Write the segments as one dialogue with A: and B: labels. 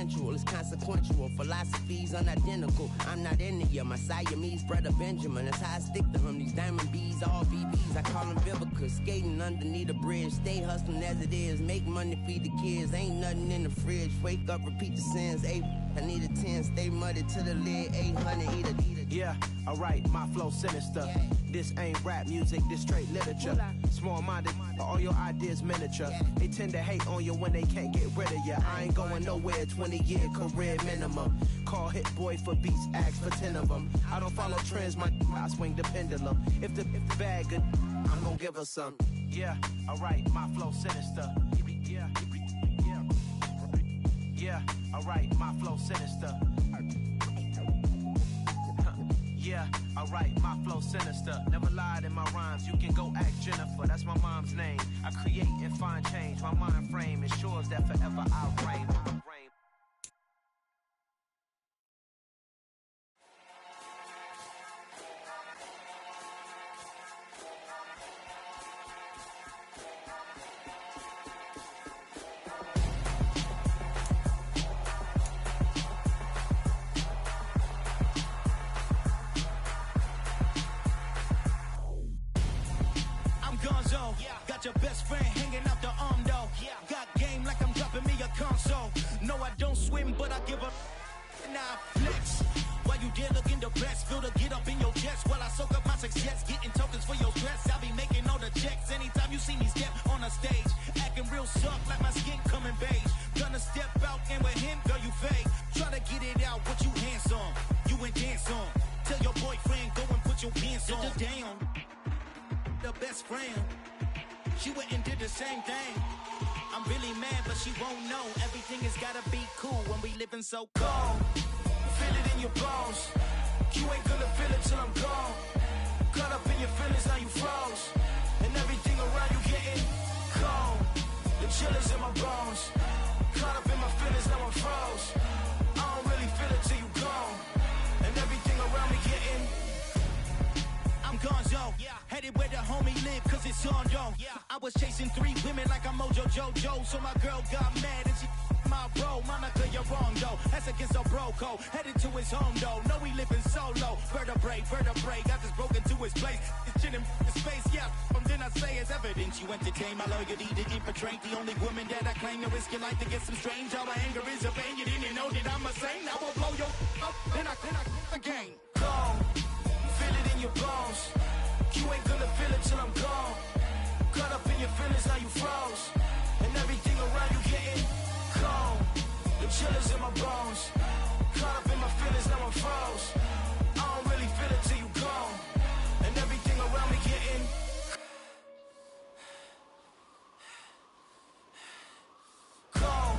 A: sensual, it's consequential. Philosophies unidentical. I'm not into you. My Siamese brother Benjamin. That's how I stick to him. These diamond bees, all BBs. I call them Vivica. Skating underneath a bridge. Stay hustling as it is. Make money, feed the kids. Ain't nothing in the fridge. Wake up, repeat the sins. I need a 10. Stay muddy to the lid. 800. Eat a.
B: Yeah, alright, my flow sinister. Yeah. This ain't rap music, this straight literature. Small-minded, all your ideas miniature. Yeah. They tend to hate on you when they can't get rid of you. I ain't going nowhere, 20-year career minimum. Call Hit Boy for beats, ask for 10 of them. I don't follow trends, I swing the pendulum. If the bag good, I'm gonna give her some. Yeah, alright, my flow sinister. Yeah, alright, my flow sinister. Yeah, alright, my flow sinister. Never lied in my rhymes, you can go ask Jennifer. That's my mom's name. I create and find change. My mind frame ensures that forever I'll reign.
C: Got your best friend hanging out the arm though. Got game like I'm dropping me a console. No, I don't swim, but I give a now flex. While you there looking depressed, feel the get up in your chest while I soak up my success, getting tokens for your stress. I'll be making all the checks anytime you see me step on a stage, acting real soft like my skin coming beige. Gonna step out and with him, girl, you fake. Try to get it out, what you handsome, you and dance on. Tell your boyfriend go and put your pants on. Down, the best friend. She went and did the same thing. I'm really mad, but she won't know. Everything has gotta be cool when we living so cold. Feel it in your bones. You ain't gonna feel it till I'm gone. Caught up in your feelings, now you froze. And everything around you getting cold. The chill is in my bones. Caught up in my feelings, now I'm froze. I don't really feel it till you gone. And everything around me getting I'm gonzo, headed where the homie live, cause it's on, yo. I was chasing 3 women like I'm Mojo Jojo, so my girl got mad and she my bro. Monica, you're wrong, though. That's against a bro code. Headed to his home, though. No, we living solo. Vertebrae, got this broken to his place. It's chin in his face, yeah. From then I say it's evidence you entertain my loyalty to infiltrate the only woman that I claim to risk your life to get some strange. All my anger is a pain. You didn't know that I'm a saint. I will blow your up, then I again. Gone. Feel it in your bones. You ain't gonna feel it till I'm gone. Caught up in your feelings, now you froze. And everything around you getting cold. The chill is in my bones. Caught up in my feelings, now I'm froze. I don't really feel it till you gone. And everything around me getting cold.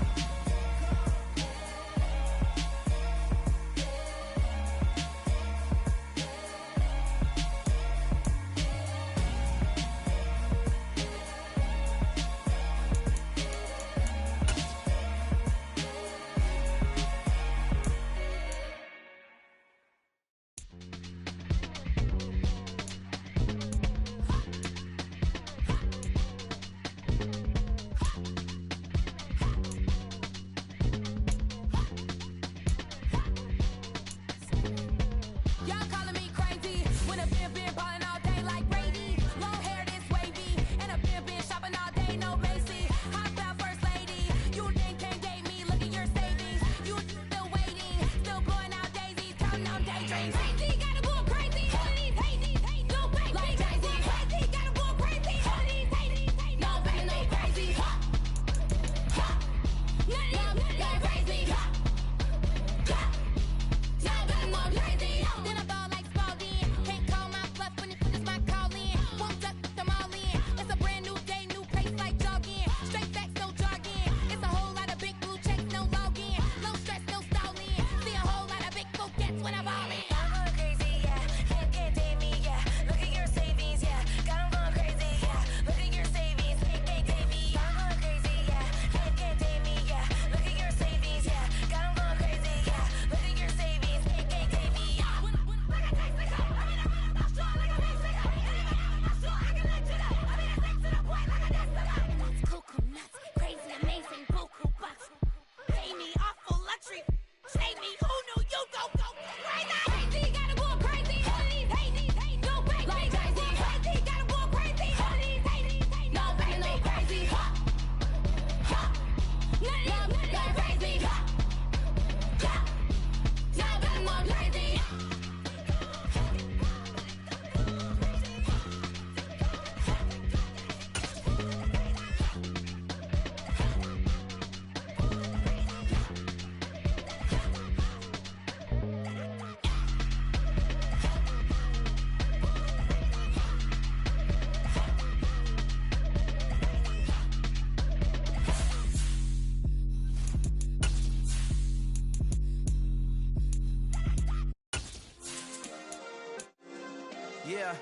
B: Yeah.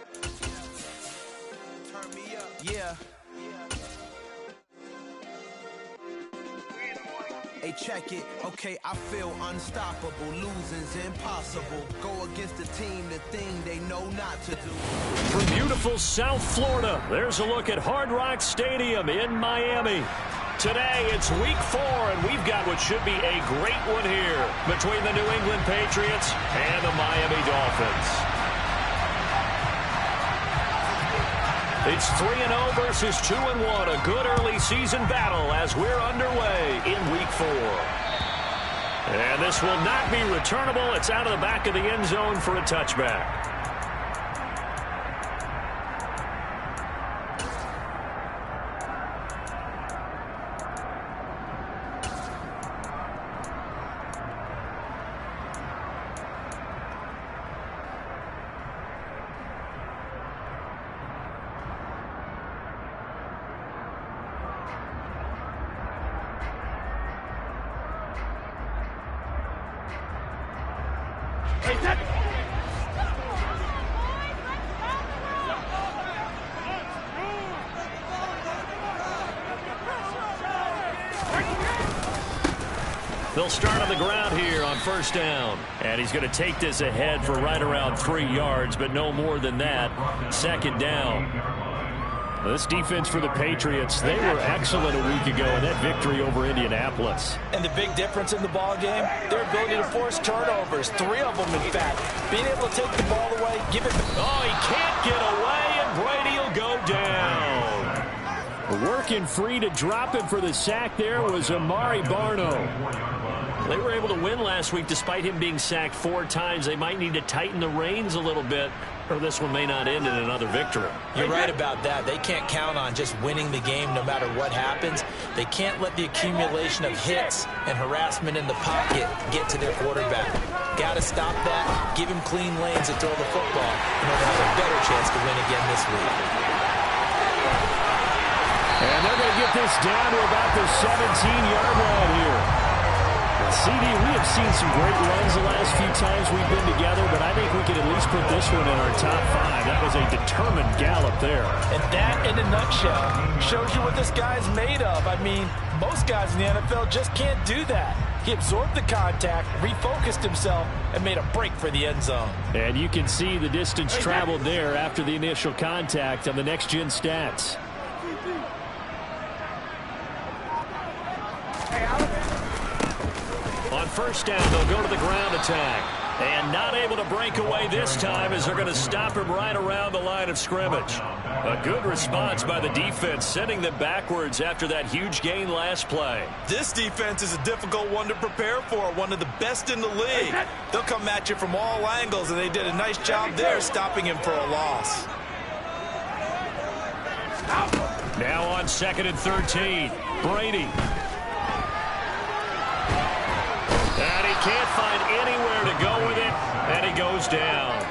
B: Turn me up. Yeah. Hey, check it. Okay, I feel unstoppable. Losing's impossible. Go against the team, the thing they know not to do.
D: From beautiful South Florida, there's a look at Hard Rock Stadium in Miami. Today, it's week 4, and we've got what should be a great one here between the New England Patriots and the Miami Dolphins. It's 3-0 versus 2-1, a good early season battle as we're underway in week 4. And this will not be returnable. It's out of the back of the end zone for a touchback. They'll start on the ground here on first down. And he's going to take this ahead for right around 3 yards, but no more than that. Second down. This defense for the Patriots, they were excellent a week ago in that victory over Indianapolis.
E: And the big difference in the ball game, their ability to force turnovers. 3 of them, in fact. Being able to take the ball away, give it...
D: Oh, he can't get away, and Brady will go down. Working free to drop him for the sack there was Amari Barno. They were able to win last week despite him being sacked 4 times. They might need to tighten the reins a little bit, or this one may not end in another victory.
E: You're right about that. They can't count on just winning the game no matter what happens. They can't let the accumulation of hits and harassment in the pocket get to their quarterback. Got to stop that, give him clean lanes and throw the football in order to have a better chance to win again this week.
D: And they're going to get this down to about the 17-yard line here. CD, we have seen some great runs the last few times we've been together, but I think we could at least put this one in our top 5. That was a determined gallop there.
E: And that, in a nutshell, shows you what this guy's made of. I mean, most guys in the NFL just can't do that. He absorbed the contact, refocused himself, and made a break for the end zone.
D: And you can see the distance traveled there after the initial contact on the next-gen stats. On first down, they'll go to the ground attack. And not able to break away this time as they're going to stop him right around the line of scrimmage. A good response by the defense, sending them backwards after that huge gain last play.
F: This defense is a difficult one to prepare for, one of the best in the league. They'll come at you from all angles, and they did a nice job there stopping him for a loss.
D: Now on 2nd and 13, Brady. And he can't find anywhere to go with it, and he goes down.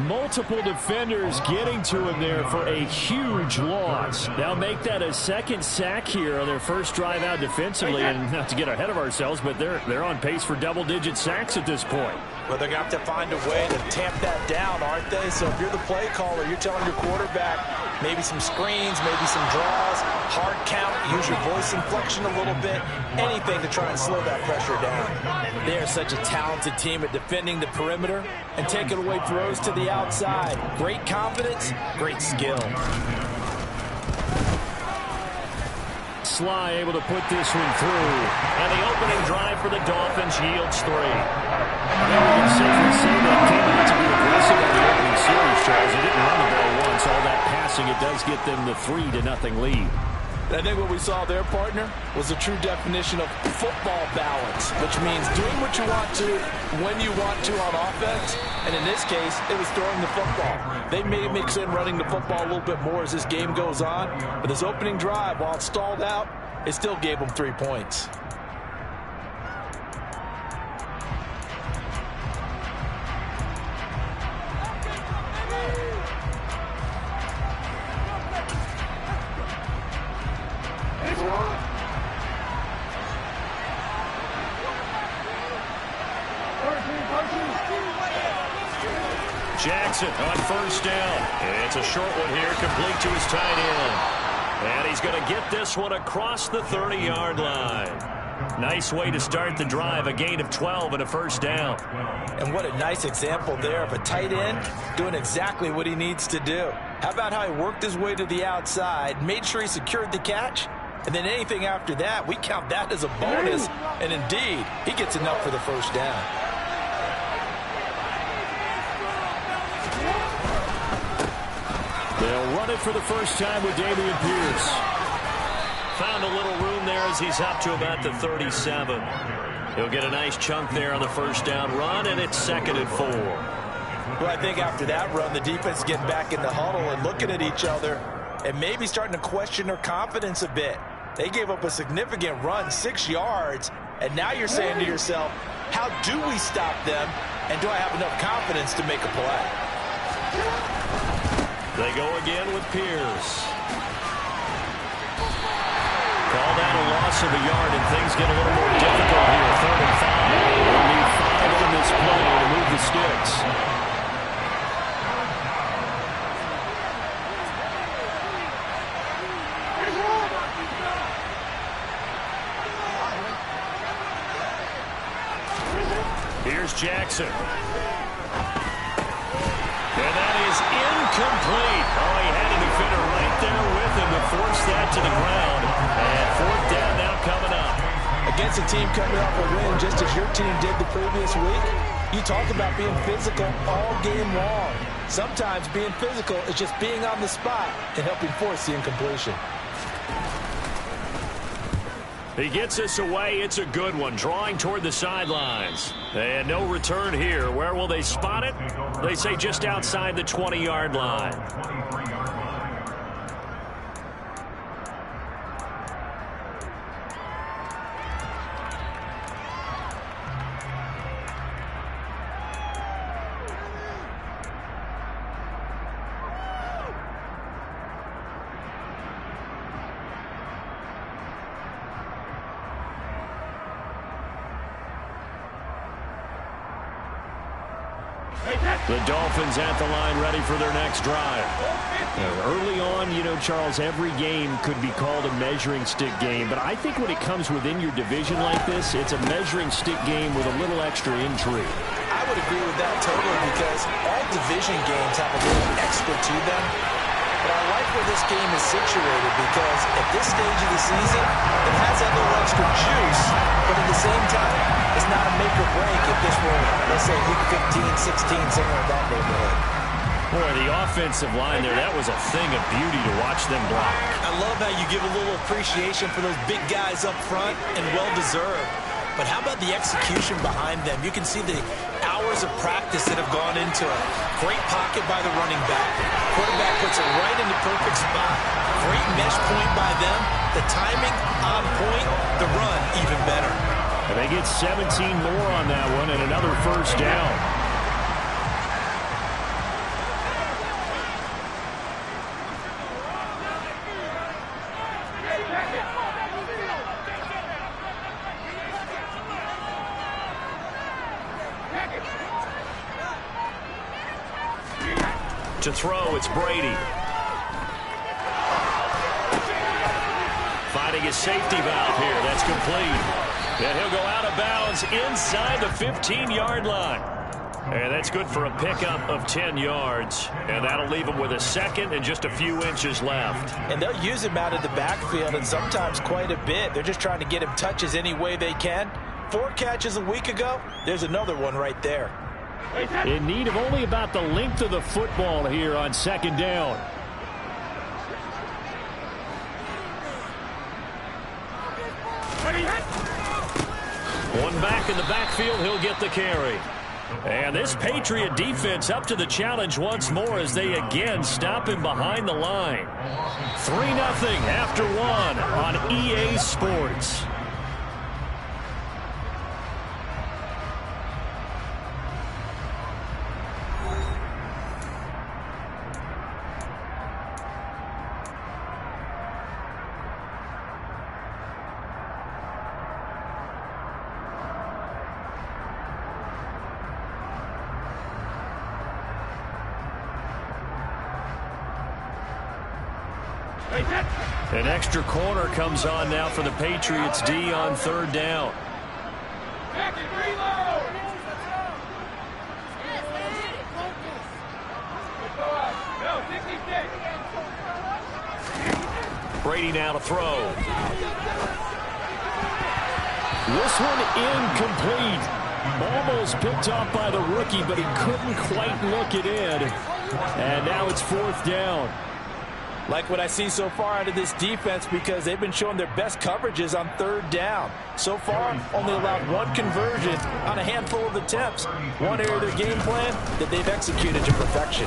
D: Multiple defenders getting to him there for a huge loss. They'll make that a second sack here on their first drive out defensively, and not to get ahead of ourselves, but they're on pace for double-digit sacks at this point.
E: Well, they're going to have to find a way to tamp that down, aren't they? So if you're the play caller, you're telling your quarterback maybe some screens, maybe some draws, hard count, use your voice inflection a little bit, anything to try and slow that pressure down. They are such a talented team at defending the perimeter and taking away throws to the outside. Great confidence, great skill.
D: Sly able to put this one through. And the opening drive for the Dolphins yields 3. I think we can safely say that came out to be aggressive on the opening series, Charles. They didn't run the ball once. All that passing, it does get them the 3-0 lead.
E: I think what we saw there, partner, was a true definition of football balance, which means doing what you want to, when you want to on offense, and in this case, it was throwing the football. They may mix in running the football a little bit more as this game goes on, but this opening drive, while it stalled out, it still gave them 3 points.
D: Jackson on first down. It's a short one here, complete to his tight end. And he's going to get this one across the 30-yard line. Nice way to start the drive, a gain of 12 and a first down.
E: And what a nice example there of a tight end doing exactly what he needs to do. How about how he worked his way to the outside, made sure he secured the catch, and then anything after that, we count that as a bonus. And indeed, he gets enough for the first down.
D: They'll run it for the first time with Dameon Pierce. Found a little room there as he's up to about the 37. He'll get a nice chunk there on the first down run, and it's 2nd and 4.
E: Well, I think after that run, the defense getting back in the huddle and looking at each other and maybe starting to question their confidence a bit. They gave up a significant run, 6 yards, and now you're saying to yourself, how do we stop them, and do I have enough confidence to make a play?
D: They go again with Pierce. Called out a loss of a yard, and things get a little more difficult here. 3rd and 5. They'll need 5 on this play to move the sticks. Here's Jackson. And that is incomplete. Oh, he had a defender right there with him to force that to the ground. And 4th down now coming up.
E: Against a team coming off a win just as your team did the previous week, you talk about being physical all game long. Sometimes being physical is just being on the spot and helping force the incompletion.
D: He gets us away. It's a good one. Drawing toward the sidelines. And no return here. Where will they spot it? They say just outside the 20-yard line. The Dolphins at the line ready for their next drive. Early on, you know, Charles, every game could be called a measuring stick game, but I think when it comes within your division like this, it's a measuring stick game with a little extra intrigue.
E: I would agree with that totally because all division games have a little extra to them. But I like where this game is situated because at this stage of the season, it has that little extra juice, but at the same time, it's not a make or break if this were, let's say, week 15, 16, somewhere in that neighborhood.
D: Boy, the offensive line there, that was a thing of beauty to watch them block.
E: I love how you give a little appreciation for those big guys up front, and well-deserved. But how about the execution behind them? You can see the hours of practice that have gone into it. Great pocket by the running back. Quarterback puts it right in the perfect spot. Great mesh point by them. The timing on point. The run even better.
D: And they get 17 more on that one and another first down. To throw, it's Brady. Finding his safety valve here. That's complete. And he'll go out of bounds inside the 15-yard line. And that's good for a pickup of 10 yards. And that'll leave him with a second and just a few inches left.
E: And they'll use him out of the backfield and sometimes quite a bit. They're just trying to get him touches any way they can. 4 catches a week ago. There's another one right there.
D: In need of only about the length of the football here on second down. One back in the backfield, he'll get the carry. And this Patriot defense up to the challenge once more as they again stop him behind the line. 3-0 after one on EA Sports. An extra corner comes on now for the Patriots D on 3rd down. Brady now to throw. This one incomplete. Almost picked off by the rookie, but he couldn't quite look it in. And now it's 4th down.
E: Like what I see so far out of this defense, because they've been showing their best coverages on 3rd down. So far, only allowed 1 conversion on a handful of attempts. One area of their game plan that they've executed to perfection.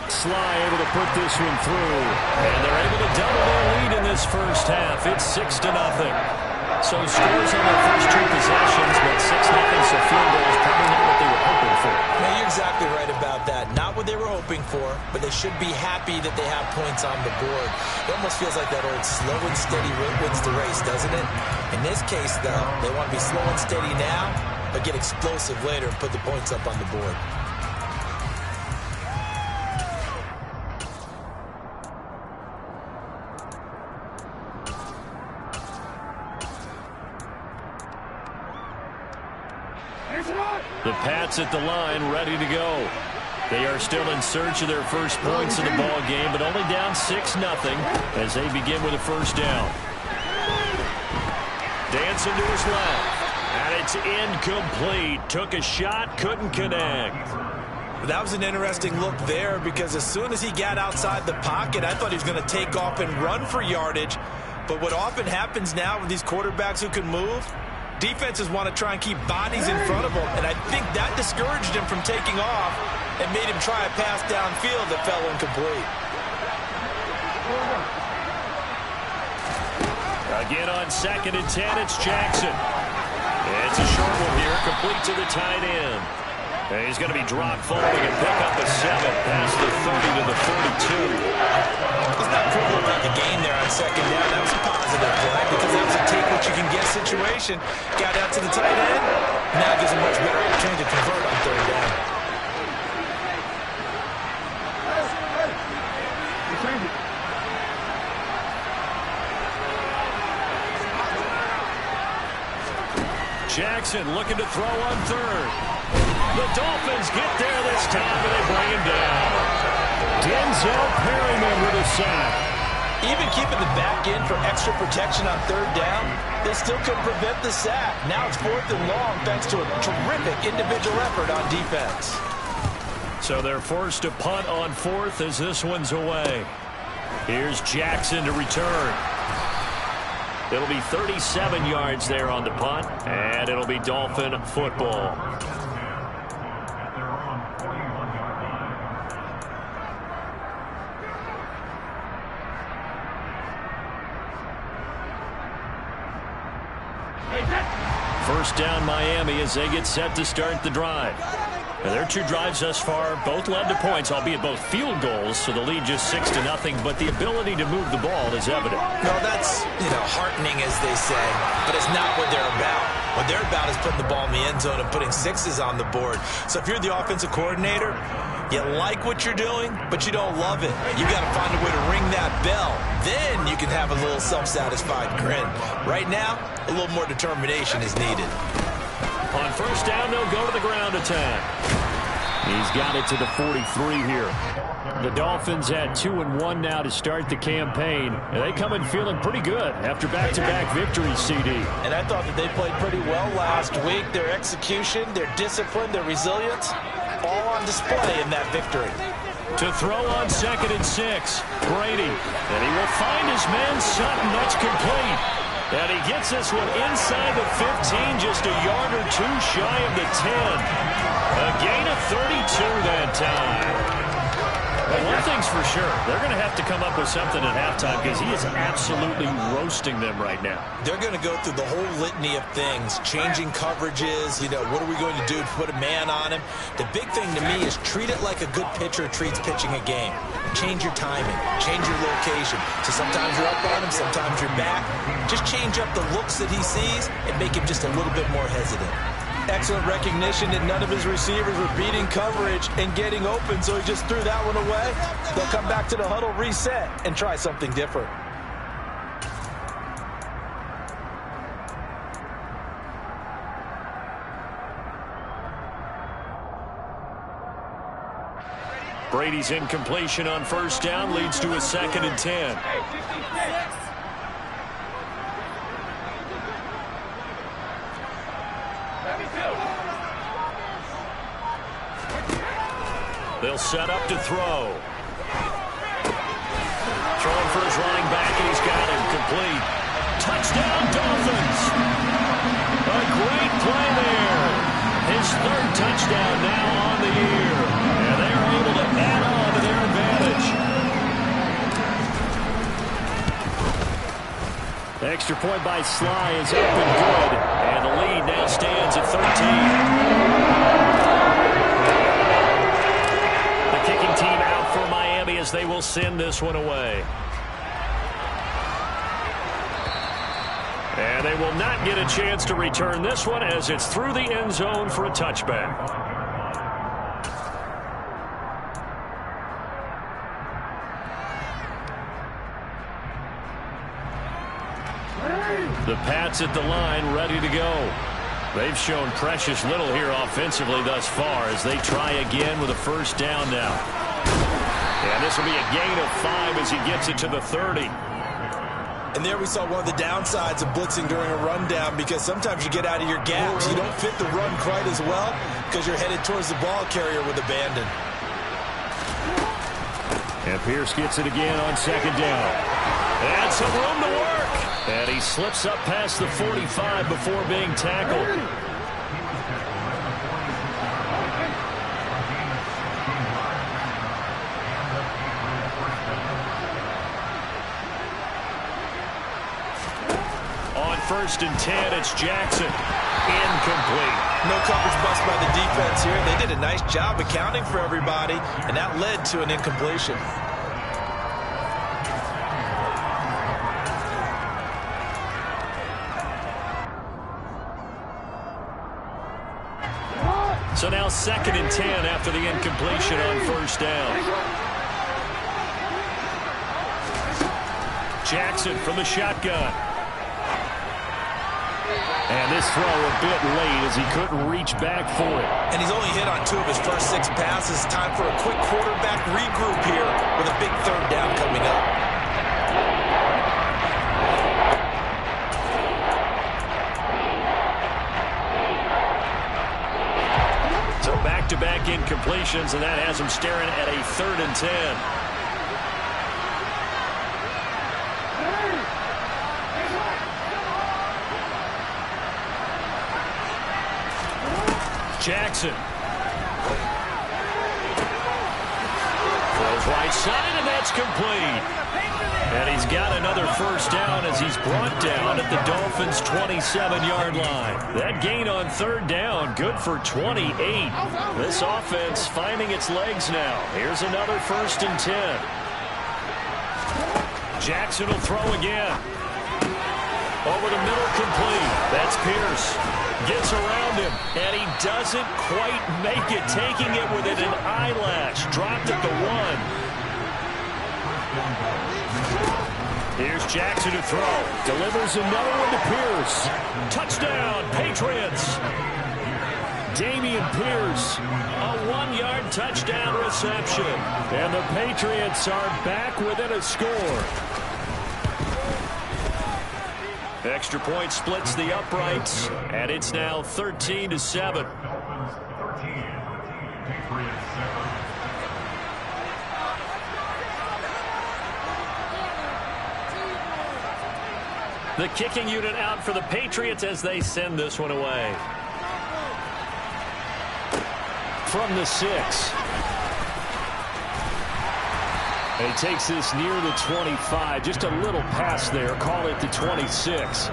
D: Sly able to put this one through. And they're able to double their lead in this first half. It's 6-0. So scores on their first 2 possessions, but 6-0, so field goal is probably not what they were hoping for.
E: Now, you're exactly right about that. Not what they were hoping for, but they should be happy that they have points on the board. It almost feels like that old slow and steady wins the race, doesn't it? In this case, though, they want to be slow and steady now, but get explosive later and put the points up on the board.
D: The Pats at the line, ready to go. They are still in search of their first points in the ball game, but only down 6-0 as they begin with a first down. Dancing to his left, and it's incomplete. Took a shot, couldn't connect.
E: That was an interesting look there, because as soon as he got outside the pocket, I thought he was going to take off and run for yardage. But what often happens now with these quarterbacks who can move, defenses want to try and keep bodies in front of them, and I think that discouraged him from taking off and made him try a pass downfield that fell incomplete.
D: Again on 2nd and 10, it's Jackson. It's a short one here, complete to the tight end. And he's going to be dropped following and pick up a 7 past the 30 to the 42.
E: He's not proving about the game there on 2nd down. That was a positive play, because that was a take-what-you-can-get situation. Got out to the tight end. Now gives him much better opportunity to convert on 3rd down.
D: Jackson looking to throw on 3rd. The Dolphins get there this time, and they bring him down. Denzel Perryman with a sack.
E: Even keeping the back in for extra protection on 3rd down, they still couldn't prevent the sack. Now it's 4th and long thanks to a terrific individual effort on defense.
D: So they're forced to punt on 4th as this one's away. Here's Jackson to return. It'll be 37 yards there on the punt, and it'll be Dolphin football. First down Miami as they get set to start the drive. Now, their 2 drives thus far both led to points, albeit both field goals, so the lead just 6-0, but the ability to move the ball is evident.
E: No, that's, heartening, as they say, but it's not what they're about. What they're about is putting the ball in the end zone and putting 6s on the board. So if you're the offensive coordinator, you like what you're doing, but you don't love it. You got to find a way to ring that bell. Then you can have a little self-satisfied grin. Right now, a little more determination is needed.
D: On first down, they'll go to the ground attack. He's got it to the 43 here. The Dolphins at 2-1 now to start the campaign. And they come in feeling pretty good after back-to-back victories, CD.
E: And I thought that they played pretty well last week. Their execution, their discipline, their resilience, all on display in that victory.
D: To throw on 2nd and 6, Brady. And he will find his man Sutton. That's complete. And he gets this one inside the 15, just a yard or 2 shy of the 10. A gain of 32 that time. Well, one thing's for sure, they're going to have to come up with something at halftime because he is absolutely roasting them right now.
E: They're going to go through the whole litany of things, changing coverages, what are we going to do to put a man on him? The big thing to me is treat it like a good pitcher treats pitching a game. Change your timing, change your location. So sometimes you're up on him, sometimes you're back. Just change up the looks that he sees and make him just a little bit more hesitant. Excellent recognition that none of his receivers were beating coverage and getting open, so he just threw that one away. They'll come back to the huddle, reset, and try something different.
D: Brady's incompletion on first down leads to a 2nd and 10. They'll set up to throw. Throwing for his running back, and he's got him complete. Touchdown, Dolphins! A great play there. His 3rd touchdown now on the year. And they're able to add on to their advantage. The extra point by Sly is up and good. And the lead now stands at 13. Kicking team out for Miami as they will send this one away. And they will not get a chance to return this one as it's through the end zone for a touchback. The Pats at the line ready to go. They've shown precious little here offensively thus far as they try again with a first down now. And this will be a gain of 5 as he gets it to the 30.
E: And there we saw one of the downsides of blitzing during a rundown, because sometimes you get out of your gaps. You don't fit the run quite as well because you're headed towards the ball carrier with abandon.
D: And Pierce gets it again on 2nd down. And some room to work. And he slips up past the 45 before being tackled. On 1st and 10, it's Jackson. Incomplete.
E: No coverage bust by the defense here. They did a nice job accounting for everybody, and that led to an incompletion.
D: So now 2nd and 10 after the incompletion on first down. Jackson from the shotgun. And this throw a bit late as he couldn't reach back for it.
E: And he's only hit on 2 of his first 6 passes. Time for a quick quarterback regroup here with a big 3rd down coming up.
D: Back-to-back incompletions, and that has him staring at a 3rd and 10. Jackson. Throws right side, and that's complete. And he's got another first down as he's brought down at the Dolphins' 27-yard line. That gain on 3rd down, good for 28. This offense finding its legs now. Here's another 1st and 10. Jackson will throw again. Over the middle, complete. That's Pierce. Gets around him, and he doesn't quite make it, taking it within an eyelash. Dropped at the 1. Here's Jackson to throw. Delivers another one to Pierce. Touchdown, Patriots. Dameon Pierce, a 1-yard touchdown reception. And the Patriots are back within a score. Extra point splits the uprights, and it's now 13-7. The kicking unit out for the Patriots as they send this one away. From the 6. He takes this near the 25. Just a little pass there. Call it the 26.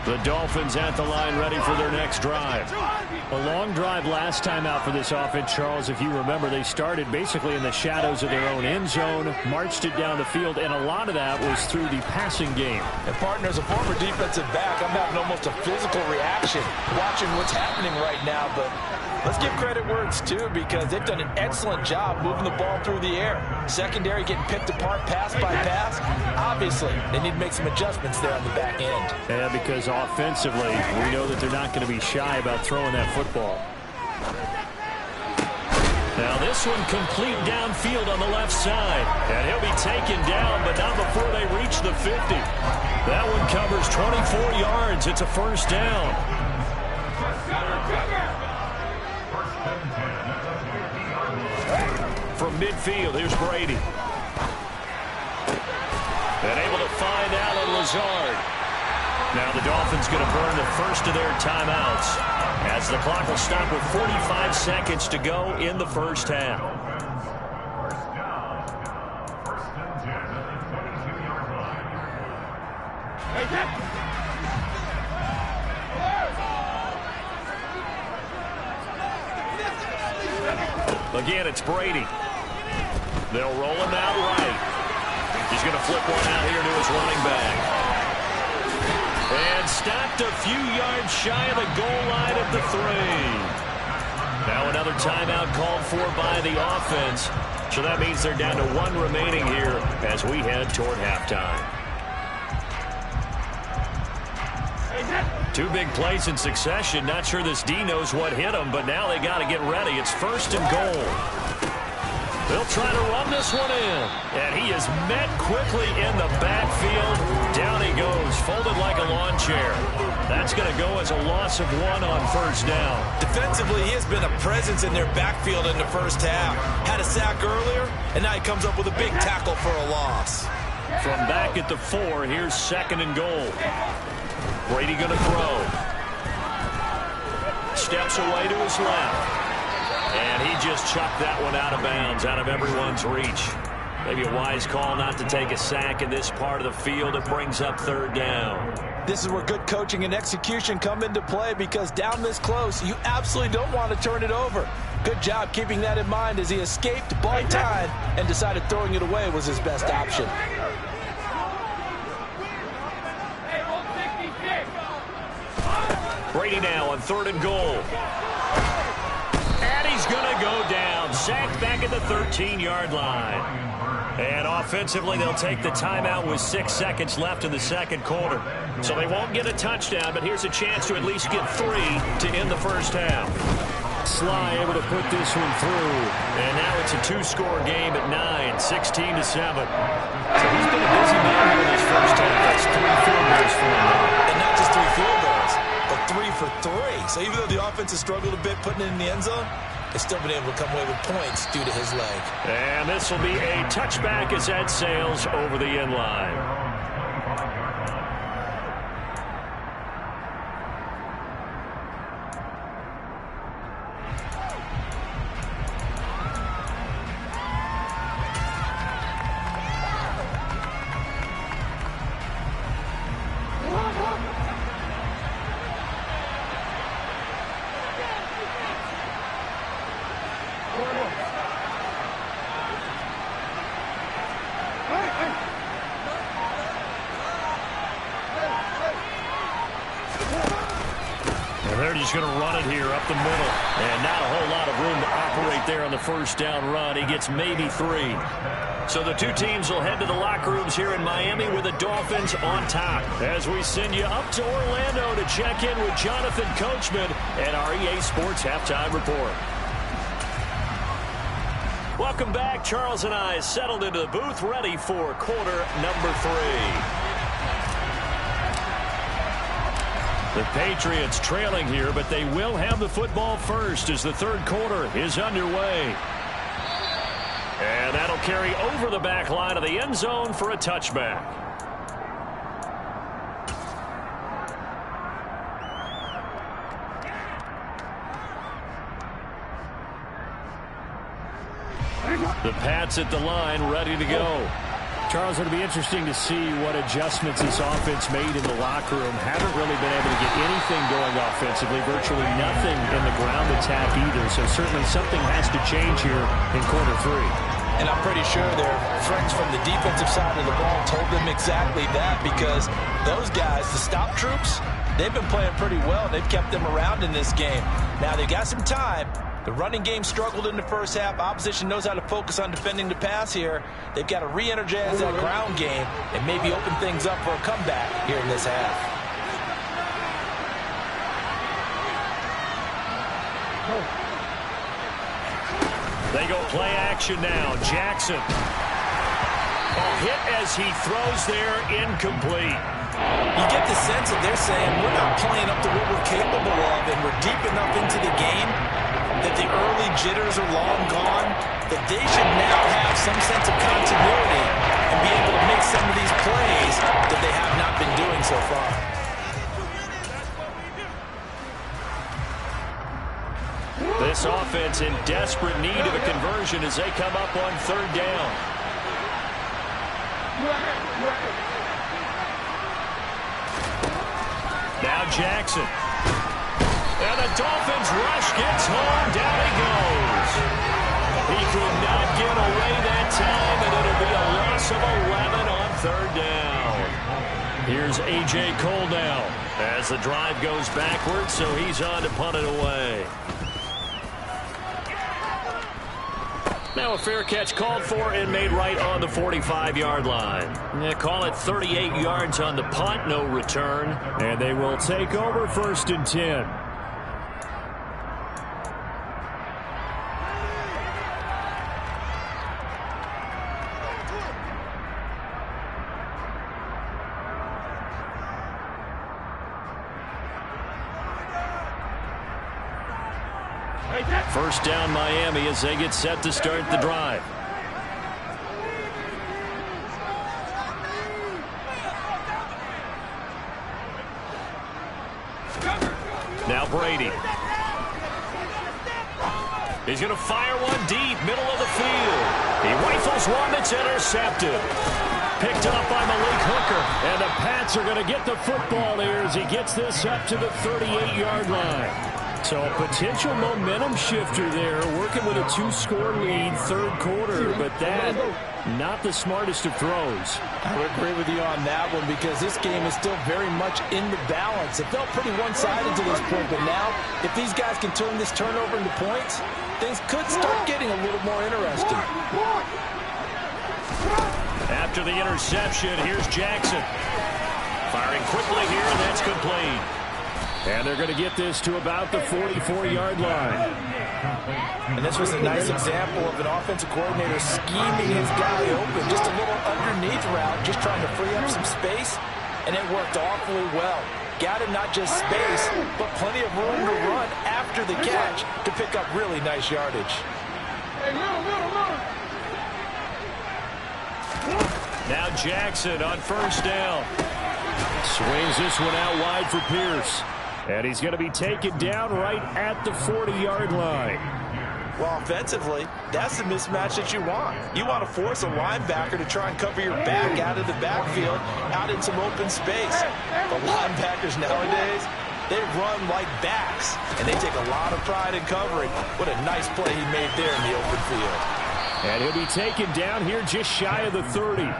D: The The Dolphins at the line ready for their next drive. A long drive last time out for this offense, Charles. If you remember, they started basically in the shadows of their own end zone, marched it down the field, and a lot of that was through the passing game.
E: And, partner, as a former defensive back, I'm having almost a physical reaction watching what's happening right now. But let's give credit where it's due, because they've done an excellent job moving the ball through the air. Secondary getting picked apart pass by pass. Obviously, they need to make some adjustments there on the back end.
D: Yeah, because offensively, we know that they're not going to be shy about throwing that football. Now this one complete downfield on the left side. And he'll be taken down, but not before they reach the 50. That one covers 24 yards. It's a first down. From midfield, here's Brady. And able to find Allen Lazard. Now the Dolphins going to burn the first of their timeouts as the clock will stop with 45 seconds to go in the first half. Again, it's Brady. They'll roll him out right. He's going to flip one out here to his running back. And stopped a few yards shy of the goal line at the 3. Now another timeout called for by the offense. So that means they're down to 1 remaining here as we head toward halftime. 2 big plays in succession. Not sure this D knows what hit him, but now they got to get ready. It's 1st and goal. They'll try to run this one in. And he is met quickly in the backfield. Down he goes, folded like a lawn chair. That's going to go as a loss of 1 on first down.
F: Defensively, he has been a presence in their backfield in the first half. Had a sack earlier, and now he comes up with a big tackle for a loss.
D: From back at the 4, here's 2nd and goal. Brady going to throw. Steps away to his left. And he just chucked that one out of bounds, out of everyone's reach. Maybe a wise call not to take a sack in this part of the field. It brings up 3rd down.
E: This is where good coaching and execution come into play, because down this close, you absolutely don't want to turn it over. Good job keeping that in mind as he escaped, bought time, and decided throwing it away was his best option.
D: Brady now on 3rd and goal. And he's going to go down. Sacked back at the 13-yard line. And offensively, they'll take the timeout with 6 seconds left in the second quarter. So they won't get a touchdown, but here's a chance to at least get 3 to end the first half. Sly able to put this one through. And now it's a 2-score game at 9, 16-7. So he's been a busy man here in this first half. That's 3 field goals for him.
F: And not just 3 field goals, but 3 for 3. So even though the offense has struggled a bit putting it in the end zone, they've still been able to come away with points due to his leg.
D: And this will be a touchback as that sails over the end line. They're just going to run it here up the middle. And not a whole lot of room to operate there on the first down run. He gets maybe 3. So the 2 teams will head to the locker rooms here in Miami with the Dolphins on top. As we send you up to Orlando to check in with Jonathan Coachman and our EA Sports Halftime Report. Welcome back. Charles and I settled into the booth ready for quarter number 3. The Patriots trailing here, but they will have the football first as the 3rd quarter is underway. And that'll carry over the back line of the end zone for a touchback. The Pats at the line, ready to go. Charles, it'll be interesting to see what adjustments this offense made in the locker room. Haven't really been able to get anything going offensively, virtually nothing in the ground attack either. So certainly something has to change here in quarter 3.
E: And I'm pretty sure their friends from the defensive side of the ball told them exactly that, because those guys, the stop troops, they've been playing pretty well. They've kept them around in this game. Now they've got some time. The running game struggled in the first half. Opposition knows how to focus on defending the pass here. They've got to re-energize that ground game and maybe open things up for a comeback here in this half.
D: They go play action now. Jackson. Hit as he throws there, incomplete.
E: You get the sense that they're saying we're not playing up to what we're capable of, and we're deep enough into the game that the early jitters are long gone, that they should now have some sense of continuity and be able to make some of these plays that they have not been doing so far.
D: This offense in desperate need of a conversion as they come up on 3rd down. Now Jackson. And the Dolphins rush gets home. Down he goes. He could not get away that time, and it'll be a loss of 11 on 3rd down. Here's A.J. Cole now as the drive goes backwards, so he's on to punt it away. Now a fair catch called for and made right on the 45-yard line. They call it 38 yards on the punt, no return. And they will take over 1st and 10. First down Miami as they get set to start the drive. Now Brady. He's going to fire one deep, middle of the field. He rifles one that's intercepted. Picked up by Malik Hooker. And the Pats are going to get the football here as he gets this up to the 38-yard line. So a potential momentum shifter there, working with a 2-score lead, 3rd quarter, but that, not the smartest of throws.
E: I would agree with you on that one, because this game is still very much in the balance. It felt pretty one-sided to this point, but now, if these guys can turn this turnover into points, things could start getting a little more interesting.
D: After the interception, here's Jackson. Firing quickly here, and that's complete. And they're going to get this to about the 44-yard line.
E: And this was a nice example of an offensive coordinator scheming his guy open. Just a little underneath route, just trying to free up some space. And it worked awfully well. Got him not just space, but plenty of room to run after the catch to pick up really nice yardage.
D: Now Jackson on 1st down. Swings this one out wide for Pierce. And he's going to be taken down right at the 40-yard line.
E: Well, offensively, that's the mismatch that you want. You want to force a linebacker to try and cover your back out of the backfield, out in some open space. The linebackers nowadays, they run like backs, and they take a lot of pride in covering. What a nice play he made there in the open field.
D: And he'll be taken down here just shy of the 30.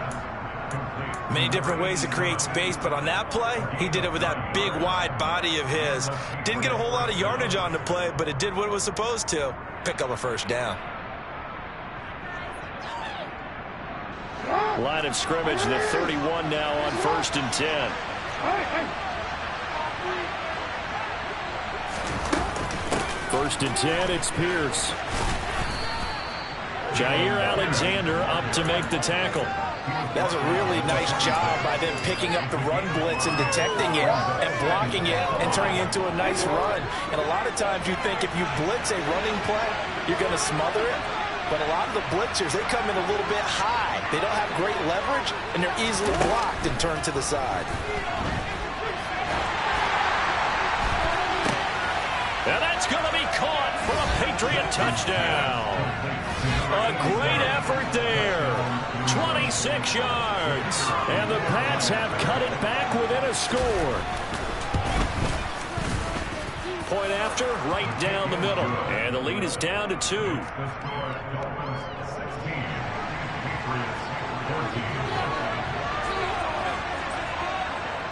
E: Many different ways to create space, but on that play, he did it with that big, wide body of his. Didn't get a whole lot of yardage on the play, but it did what it was supposed to. Pick up a 1st down.
D: Line of scrimmage, the 31 now on 1st and 10. First and 10, it's Pierce. Jair Alexander up to make the tackle.
E: That was a really nice job by them picking up the run blitz and detecting it and blocking it and turning it into a nice run. And a lot of times you think if you blitz a running play, you're going to smother it. But a lot of the blitzers, they come in a little bit high. They don't have great leverage, and they're easily blocked and turned to the side.
D: And that's going to be caught for a Patriot touchdown. A great effort there. 26 yards. And the Pats have cut it back within a score. Point after, right down the middle. And the lead is down to 2.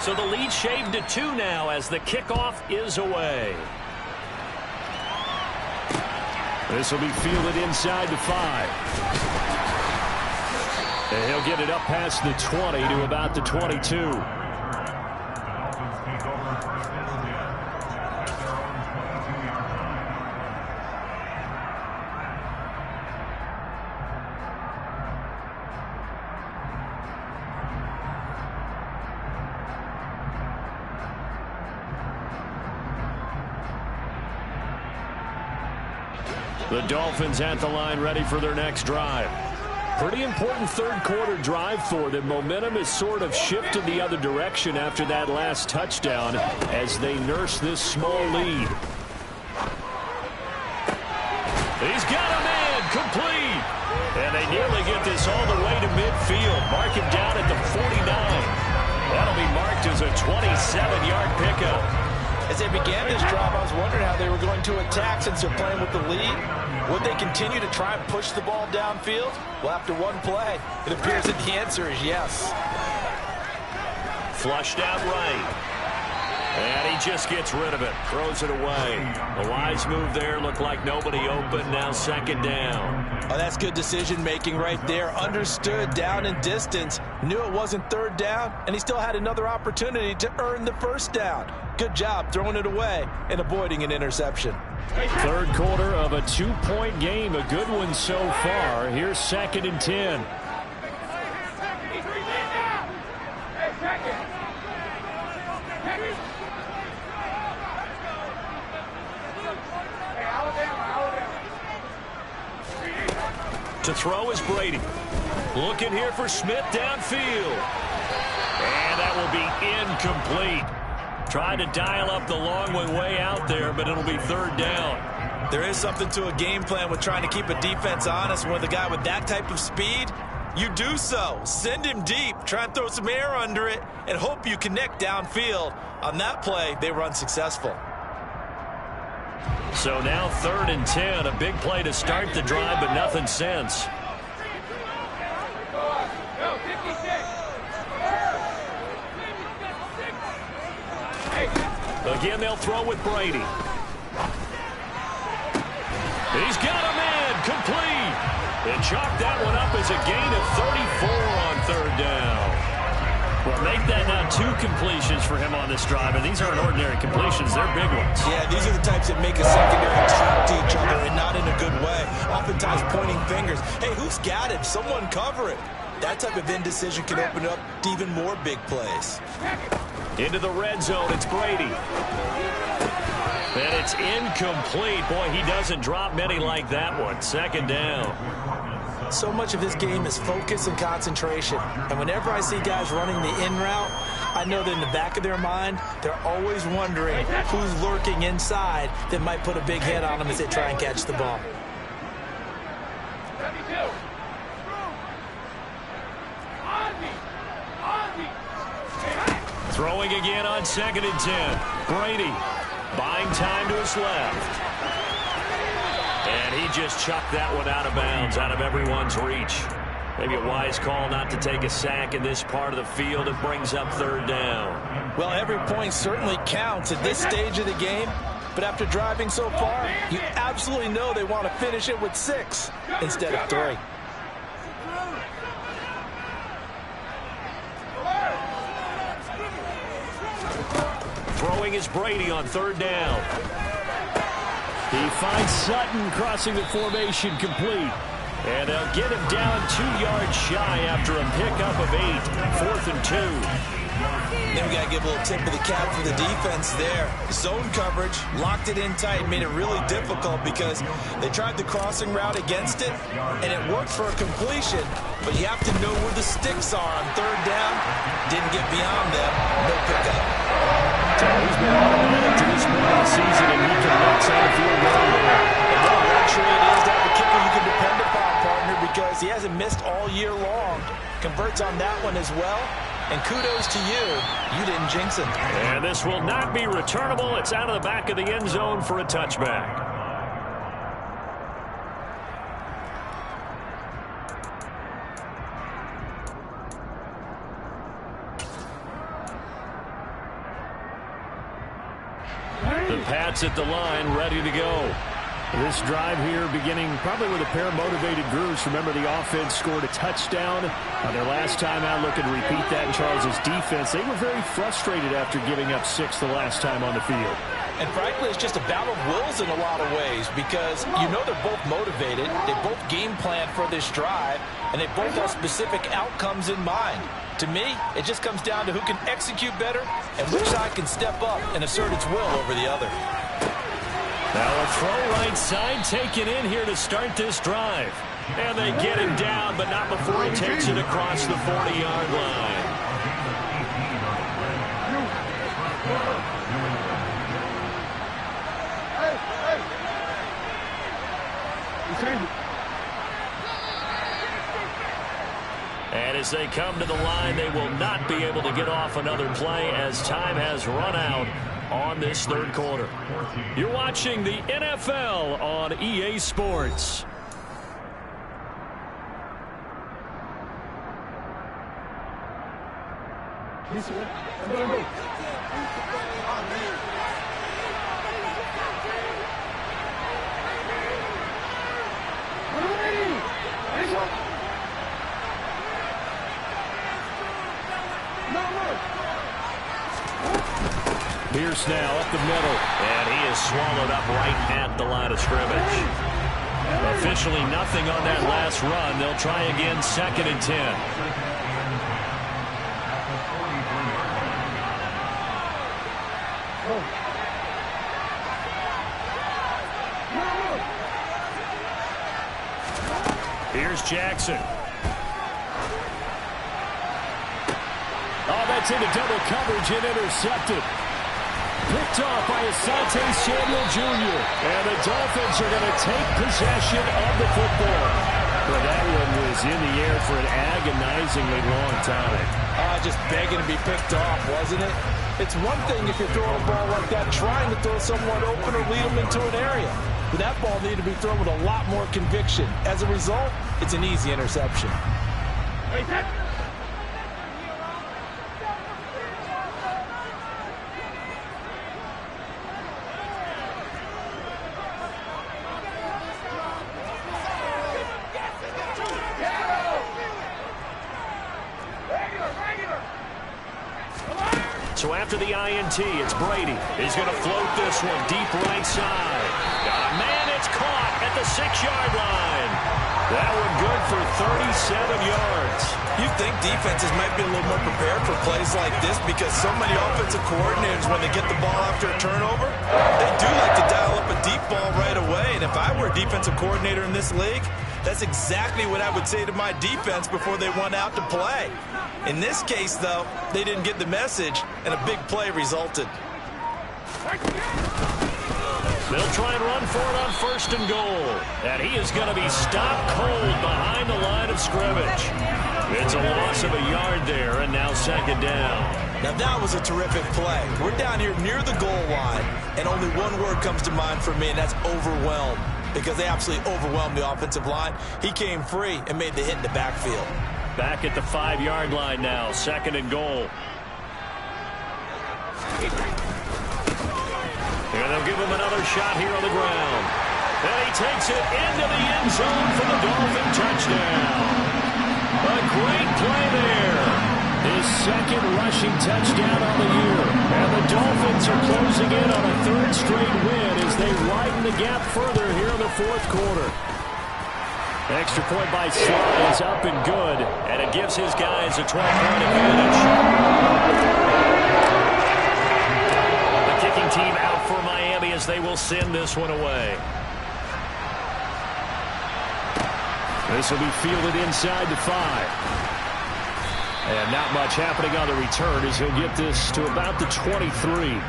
D: So the lead shaved to 2 now as the kickoff is away. This will be fielded inside the 5. And he'll get it up past the 20 to about the 22. The Dolphins at the line ready for their next drive. Pretty important third quarter drive for them. Momentum has sort of shifted the other direction after that last touchdown as they nurse this small lead. He's got a man complete. And they nearly get this all the way to midfield. Mark him down at the 49. That'll be marked as a 27-yard pickup.
E: As they began this drive, I was wondering how they were going to attack since they're playing with the lead. Would they continue to try and push the ball downfield? Well, after one play, it appears that the answer is yes.
D: Flushed out right. And he just gets rid of it. Throws it away. A wise move there. Looked like nobody open. Now second down.
E: Oh, that's good decision-making right there. Understood down and distance. Knew it wasn't third down, and he still had another opportunity to earn the first down. Good job throwing it away and avoiding an interception.
D: Third quarter of a 2-point game. A good one so far. Here's second and 10. To throw is Brady. Looking here for Smith downfield. And that will be incomplete. Tried to dial up the long one way out there, but it'll be third down.
F: There is something to a game plan with trying to keep a defense honest. When the guy with that type of speed, you do so. Send him deep. Try and throw some air under it and hope you connect downfield. On that play, they were unsuccessful.
D: So now third and 10. A big play to start the drive, but nothing since. Again, they'll throw with Brady. He's got a man complete. They chalk that one up as a gain of 34 on third down. Well, make that now 2 completions for him on this drive, and these aren't ordinary completions. They're big ones.
E: Yeah, these are the types that make a secondary talk to each other, and not in a good way. Oftentimes pointing fingers. Hey, who's got it? Someone cover it. That type of indecision can open up to even more big plays.
D: Into the red zone, it's Brady. And it's incomplete. Boy, he doesn't drop many like that one. Second down.
E: So much of this game is focus and concentration. And whenever I see guys running the in route, I know that in the back of their mind, they're always wondering who's lurking inside that might put a big hit on them as they try and catch the ball.
D: Throwing again on second and 10. Brady buying time to his left. And he just chucked that one out of bounds, out of everyone's reach. Maybe a wise call not to take a sack in this part of the field. It brings up third down.
E: Well, every point certainly counts at this stage of the game. But after driving so far, you absolutely know they want to finish it with 6 instead of 3.
D: Throwing is Brady on third down. He finds Sutton crossing the formation complete. And they'll get him down 2 yards shy after a pickup of 8. 4th and 2.
E: Then we got to give a little tip of the cap for the defense there. Zone coverage, locked it in tight, made it really difficult because they tried the crossing route against it, and it worked for a completion, but you have to know where the sticks are on third down. Didn't get beyond them. No pickup.
D: He's been automatic to this point of the season, and he can box out of field goal.
E: And what a luxury it is to have a kicker you can depend upon, partner, because he hasn't missed all year long. converts on that one as well. And kudos to you. You didn't jinx it.
D: And this will not be returnable. It's out of the back of the end zone for a touchback. The Pats at the line, ready to go. This drive here beginning probably with a pair of motivated groups. Remember, the offense scored a touchdown on their last time out. Looking to repeat that in Charles' defense. They were very frustrated after giving up 6 the last time on the field.
E: And frankly, it's just a battle of wills in a lot of ways because you know they're both motivated. They both game plan for this drive, and they both have specific outcomes in mind. To me, it just comes down to who can execute better and which side can step up and assert its will over the other.
D: Now a throw right side taken in here to start this drive. And they get him down, but not before he takes it across the 40-yard line. And as they come to the line, they will not be able to get off another play as time has run out on this third quarter. You're watching the NFL on EA Sports. Pierce now up the middle, and he is swallowed up right at the line of scrimmage. Officially nothing on that last run. They'll try again, 2nd and 10. Here's Jackson. Oh, that's into double coverage and intercepted. Picked off by Asante Samuel Jr. And the Dolphins are going to take possession of the football. Well, that one was in the air for an agonizingly long time.
E: Just begging to be picked off, wasn't it? It's one thing if you're throwing a ball like that, trying to throw someone open or lead them into an area. But that ball needed to be thrown with a lot more conviction. As a result, it's an easy interception.
D: So after the INT, it's Brady. He's going to float this one deep right side. Got a man, it's caught at the 6-yard line. That one good for 37 yards.
E: You think defenses might be a little more prepared for plays like this because so many offensive coordinators, when they get the ball after a turnover, they do like to dial up a deep ball right away. And if I were a defensive coordinator in this league, that's exactly what I would say to my defense before they went out to play. In this case, though, they didn't get the message, and a big play resulted.
D: They'll try and run for it on 1st and goal. And he is going to be stopped cold behind the line of scrimmage. It's a loss of a yard there, and now 2nd down.
E: Now, that was a terrific play. We're down here near the goal line, and only one word comes to mind for me, and that's overwhelmed, because they absolutely overwhelmed the offensive line. He came free and made the hit in the backfield.
D: Back at the 5-yard line now, 2nd and goal. And they'll give him another shot here on the ground. And he takes it into the end zone for the Dolphin touchdown. A great play there. His 2nd rushing touchdown on the year. And the Dolphins are closing in on a 3rd straight win as they widen the gap further here in the 4th quarter. Extra point by Slye is up and good, and it gives his guys a 12-point advantage. The kicking team out for Miami as they will send this one away. This will be fielded inside the 5. And not much happening on the return as he'll get this to about the 23.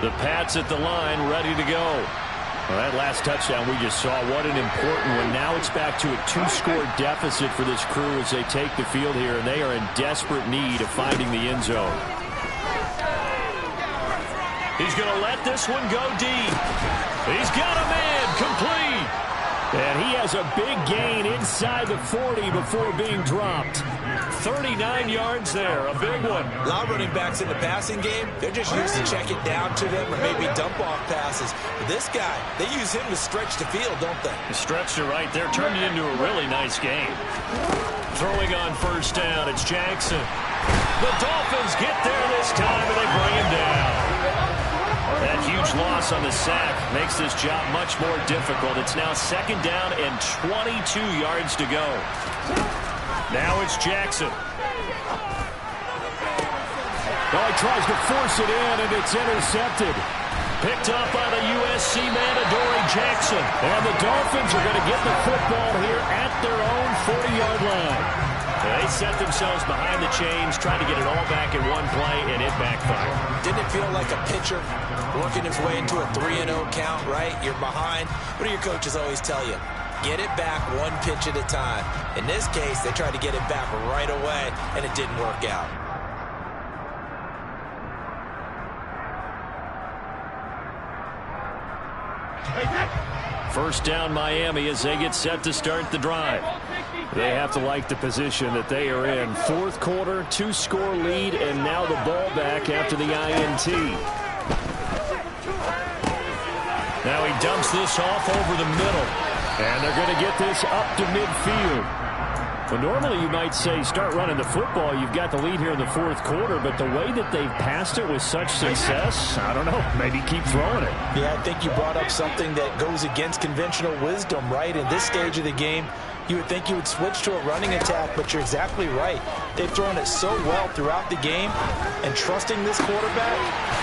D: The Pats at the line, ready to go. Well, that last touchdown we just saw, what an important one. Now it's back to a 2-score deficit for this crew as they take the field here, and they are in desperate need of finding the end zone. He's going to let this one go deep. He's got a man, complete. And he has a big gain inside the 40 before being dropped. 39 yards there, a big one.
E: A lot of running backs in the passing game, they're just used to check it down to them or maybe dump off passes. But this guy, they use him to stretch the field, don't they?
D: Stretched it right there, turned it into a really nice game. Throwing on first down, it's Jackson. The Dolphins get there this time, and they bring him down. That huge loss on the sack makes this job much more difficult. It's now second down and 22 yards to go. Now it's Jackson. Oh, he tries to force it in, and it's intercepted. Picked up by the USC man, Adoree Jackson. And the Dolphins are going to get the football here at their own 40-yard line. They set themselves behind the chains, trying to get it all back in one play, and it backfired.
E: Didn't it feel like a pitcher working his way into a 3-0 count, right? You're behind. What do your coaches always tell you? Get it back one pitch at a time. In this case, they tried to get it back right away, and it didn't work out.
D: First down Miami as they get set to start the drive. They have to like the position that they are in. Fourth quarter, 2-score lead, and now the ball back after the INT. Now he dumps this off over the middle. And they're going to get this up to midfield. Well, normally you might say start running the football. You've got the lead here in the fourth quarter, but the way that they've passed it with such success, I don't know, maybe keep throwing it.
E: Yeah, I think you brought up something that goes against conventional wisdom, right? In this stage of the game, you would think you would switch to a running attack, but you're exactly right. They've thrown it so well throughout the game, and trusting this quarterback,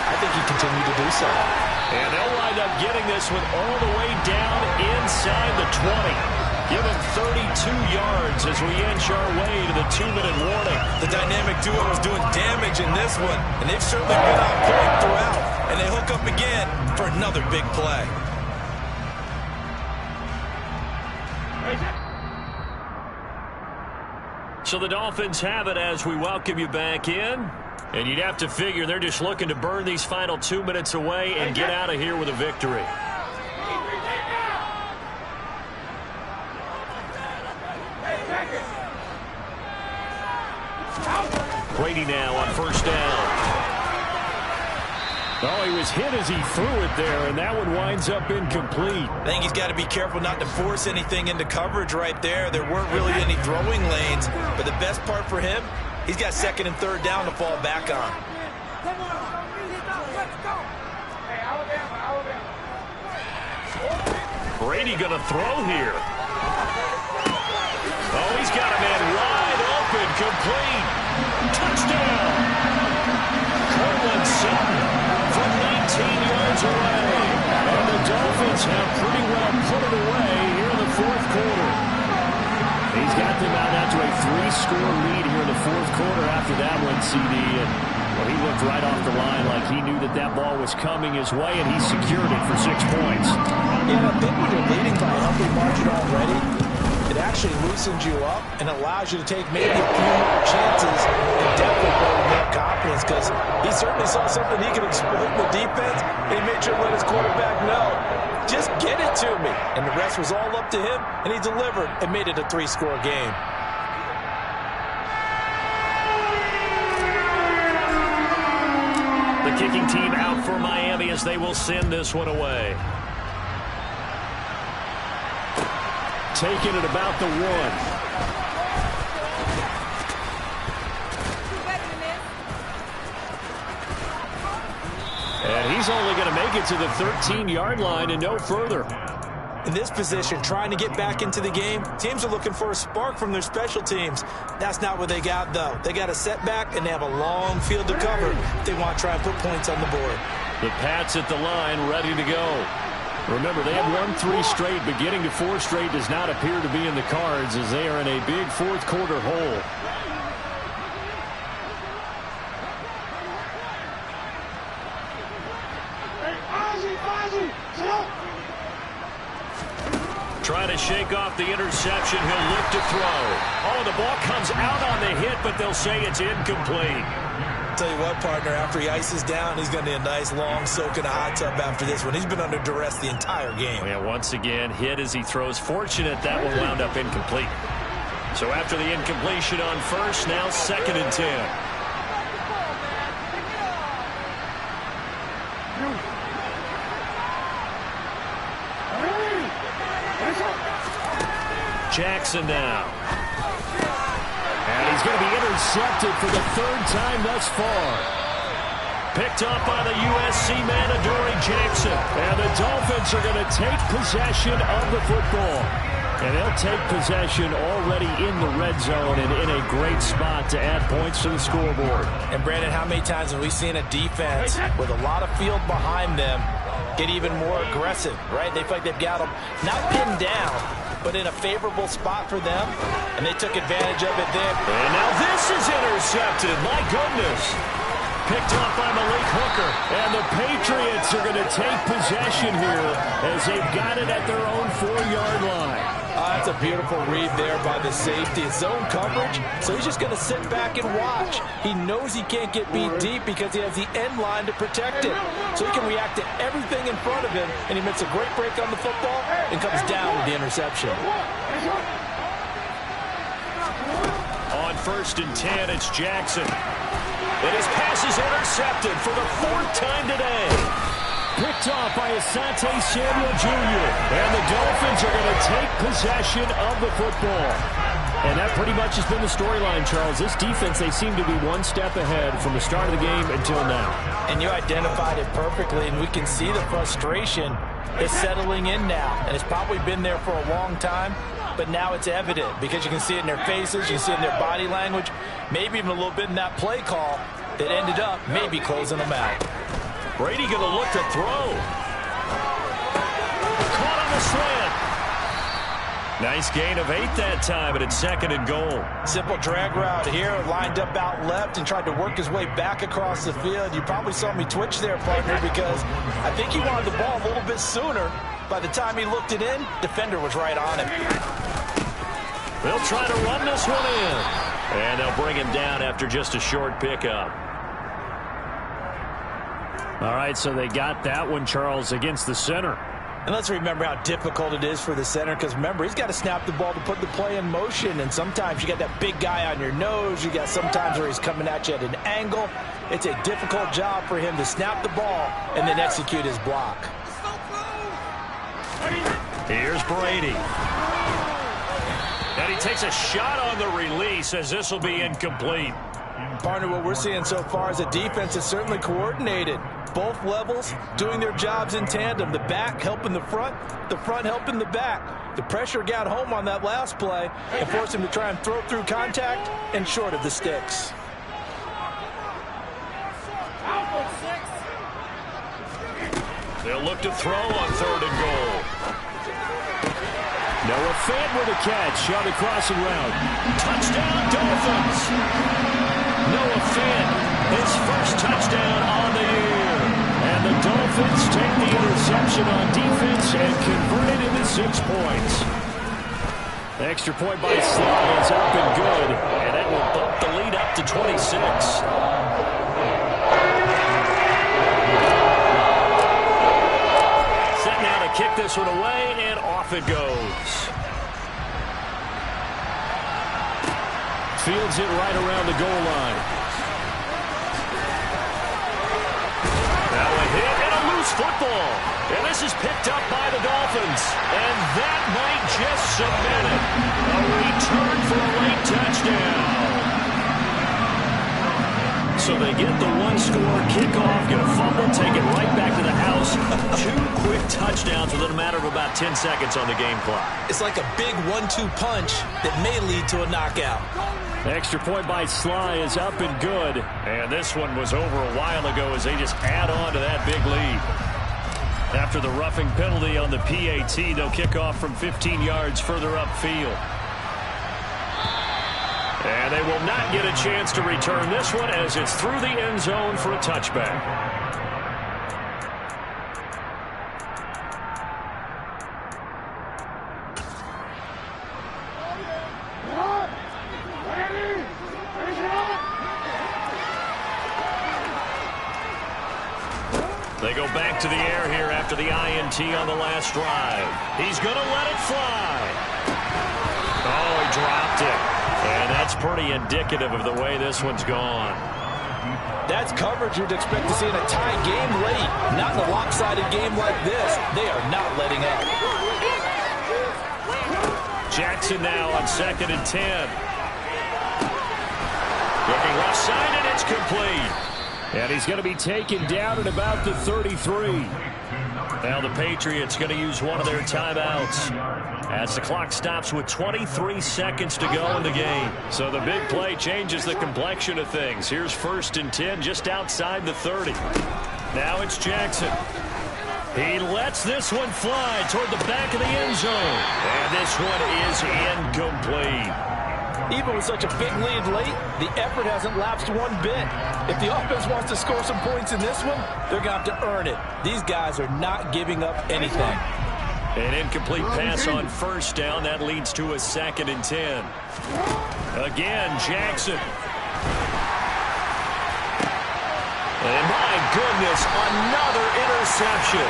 E: I think he continued to do so.
D: And they'll wind up getting this one all the way down inside the 20. Give him 32 yards as we inch our way to the 2-minute warning.
E: The dynamic duo is doing damage in this one, and they've certainly been on point throughout. And they hook up again for another big play.
D: So the Dolphins have it as we welcome you back in. And you'd have to figure they're just looking to burn these final 2 minutes away and get out of here with a victory. Brady now on first down. Oh, he was hit as he threw it there, and that one winds up incomplete.
E: I think he's got to be careful not to force anything into coverage right there. There weren't really any throwing lanes, but the best part for him, he's got second and third down to fall back on.
D: Brady going to throw here. Oh, he's got a man wide open, complete. Touchdown. Cortland Sutton from 19 yards away. And the Dolphins have pretty well put it away here in the fourth quarter. He's got them out to a 3-score lead here in the fourth quarter after that one, CD. And well, he looked right off the line like he knew that that ball was coming his way, and he secured it for 6 points.
E: Yeah, I think when you're leading by a healthy margin already, it actually loosens you up and allows you to take maybe a few more chances and definitely build more confidence, because he certainly saw something he could exploit in the defense, and he made sure to let his quarterback know, just get it to me. And the rest was all up to him, and he delivered and made it a 3-score game.
D: The kicking team out for Miami as they will send this one away. Taking it about the 1. And he's only going to make it to the 13-yard line and no further.
E: In this position, trying to get back into the game, teams are looking for a spark from their special teams. That's not what they got, though. They got a setback, and they have a long field to cover if they want to try and put points on the board.
D: The Pats at the line, ready to go. Remember, they have won 3 straight, but getting to 4 straight does not appear to be in the cards as they are in a big fourth quarter hole. shake off the interception. He'll look to throw. Oh, the ball comes out on the hit, but they'll say it's incomplete.
E: Tell you what, partner, after he ices down, he's going to need a nice long soak in a hot tub after this one. He's been under duress the entire game.
D: Yeah, once again, hit as he throws. Fortunate that one wound up incomplete. So after the incompletion on first, now 2nd and 10. Jackson now. And he's going to be intercepted for the 3rd time thus far. Picked up by the USC man, Adoree Jackson. And the Dolphins are going to take possession of the football. And they'll take possession already in the red zone and in a great spot to add points to the scoreboard.
E: And, Brandon, how many times have we seen a defense with a lot of field behind them get even more aggressive, right? They feel like they've got them not pinned down, but in a favorable spot for them, and they took advantage of it then.
D: And now this is intercepted. My goodness. Picked off by Malik Hooker. And the Patriots are going to take possession here as they've got it at their own 4-yard line.
E: That's a beautiful read there by the safety. It's zone coverage, so he's just going to sit back and watch. He knows he can't get beat deep because he has the end line to protect it. So he can react to everything in front of him, and he makes a great break on the football and comes down with the interception.
D: On 1st and 10, it's Jackson. And his pass is intercepted for the 4th time today. Picked off by Asante Samuel Jr. And the Dolphins are going to take possession of the football. And that pretty much has been the storyline, Charles. This defense, they seem to be one step ahead from the start of the game until now.
E: And you identified it perfectly, and we can see the frustration is settling in now. And it's probably been there for a long time, but now it's evident because you can see it in their faces, you can see it in their body language, maybe even a little bit in that play call that ended up maybe closing them out.
D: Brady going to look to throw. Caught on the slant. Nice gain of 8 that time, but it's 2nd and goal.
E: Simple drag route here, lined up out left and tried to work his way back across the field. You probably saw me twitch there, partner, because I think he wanted the ball a little bit sooner. By the time he looked it in, defender was right on him.
D: They'll try to run this one in. And they'll bring him down after just a short pickup. All right, so they got that one, Charles, against the center.
E: And let's remember how difficult it is for the center, because remember, he's got to snap the ball to put the play in motion, and sometimes you got that big guy on your nose. You got sometimes where he's coming at you at an angle. It's a difficult job for him to snap the ball and then execute his block.
D: Here's Brady. And he takes a shot on the release as this will be incomplete.
E: Partner, what we're seeing so far is a defense that's certainly coordinated. Both levels doing their jobs in tandem. The back helping the front helping the back. The pressure got home on that last play and forced him to try and throw through contact and short of the sticks.
D: They'll look to throw on 3rd and goal. Noah Fant with a catch, shot across and route. Touchdown, Dolphins! Noah Fant, his first touchdown on the year. And the Dolphins take the interception on defense and convert it into 6 points. The extra point by Sly is up and good, and that will bump the lead up to 26. Kick this one away, and off it goes. Fields it right around the goal line. Now a hit and a loose football. And this is picked up by the Dolphins. And that might just cement it. A return for a late touchdown. So they get the one-score kickoff, get a fumble, take it right back to the house. 2 quick touchdowns within a matter of about 10 seconds on the game clock.
E: It's like a big 1-2 punch that may lead to a knockout.
D: The extra point by Sly is up and good. And this one was over a while ago as they just add on to that big lead. After the roughing penalty on the PAT, they'll kick off from 15 yards further upfield. And they will not get a chance to return this one as it's through the end zone for a touchback. They go back to the air here after the INT on the last drive. He's going to let it fly. Oh, he dropped it. And that's pretty indicative of the way this one's gone.
E: That's coverage you'd expect to see in a tie game late. Not in a lopsided game like this. They are not letting up.
D: Jackson now on 2nd and 10. Looking left side, and it's complete. And he's going to be taken down at about the 33. Now the Patriots going to use one of their timeouts as the clock stops with 23 seconds to go in the game. So the big play changes the complexion of things. Here's 1st and 10 just outside the 30. Now it's Jackson. He lets this one fly toward the back of the end zone. And this one is incomplete.
E: Even with such a big lead late, the effort hasn't lapsed one bit. If the offense wants to score some points in this one, they're going to have to earn it. These guys are not giving up anything.
D: An incomplete pass on 1st down. That leads to a 2nd and 10. Again, Jackson. And my goodness, another interception.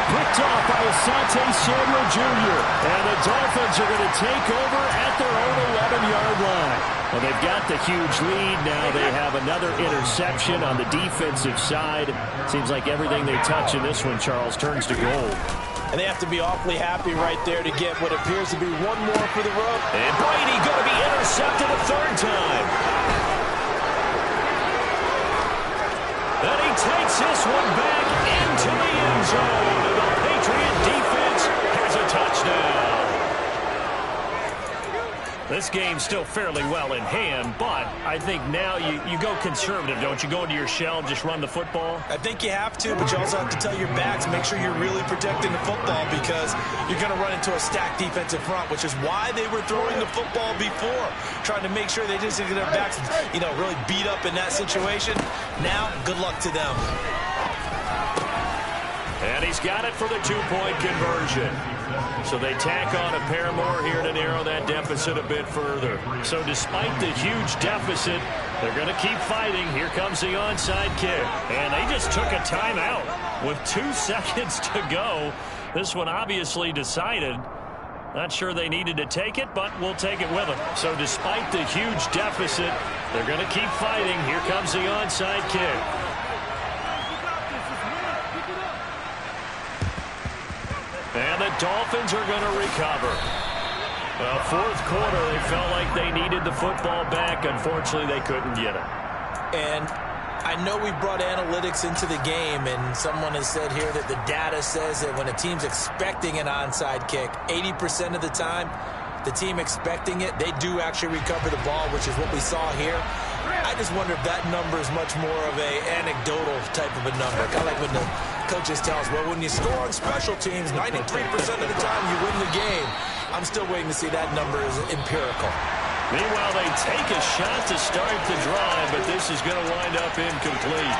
D: Picked off by Asante Samuel Jr. And the Dolphins are going to take over at their own 11-yard line. Well, they've got the huge lead. Now they have another interception on the defensive side. Seems like everything they touch in this one, Charles, turns to gold.
E: And they have to be awfully happy right there to get what appears to be one more for the road.
D: And Brady going to be intercepted a 3rd time. Then he takes this one back into the end zone. And the Patriot defense has a touchdown. This game's still fairly well in hand, but I think now you go conservative, don't you? Go into your shell, just run the football?
E: I think you have to, but you also have to tell your backs, make sure you're really protecting the football because you're going to run into a stacked defensive front, which is why they were throwing the football before, trying to make sure they just get their backs, really beat up in that situation. Now, good luck to them.
D: And he's got it for the 2-point conversion. So they tack on a pair more here to narrow that deficit a bit further. So despite the huge deficit, they're going to keep fighting. Here comes the onside kick. And they just took a timeout with 2 seconds to go. This one obviously decided. Not sure they needed to take it, but we'll take it with them. So despite the huge deficit, they're going to keep fighting. Here comes the onside kick. And the Dolphins are going to recover. Well, 4th quarter, they felt like they needed the football back. Unfortunately, they couldn't get it.
E: And I know we brought analytics into the game, and someone has said here that the data says that when a team's expecting an onside kick, 80% of the time, the team expecting it, they do actually recover the ball, which is what we saw here. I just wonder if that number is much more of a anecdotal type of a number. Kind of like when the coaches tell us, well, when you score on special teams, 93% of the time you win the game. I'm still waiting to see that number is empirical.
D: Meanwhile, they take a shot to start the drive, but this is going to wind up incomplete.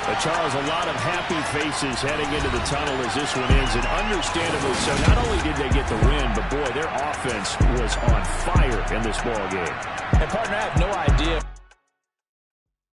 D: But Charles, a lot of happy faces heading into the tunnel as this one ends, and understandably so. Not only did they get the win, but boy, their offense was on fire in this ball game.
E: And partner, I have no idea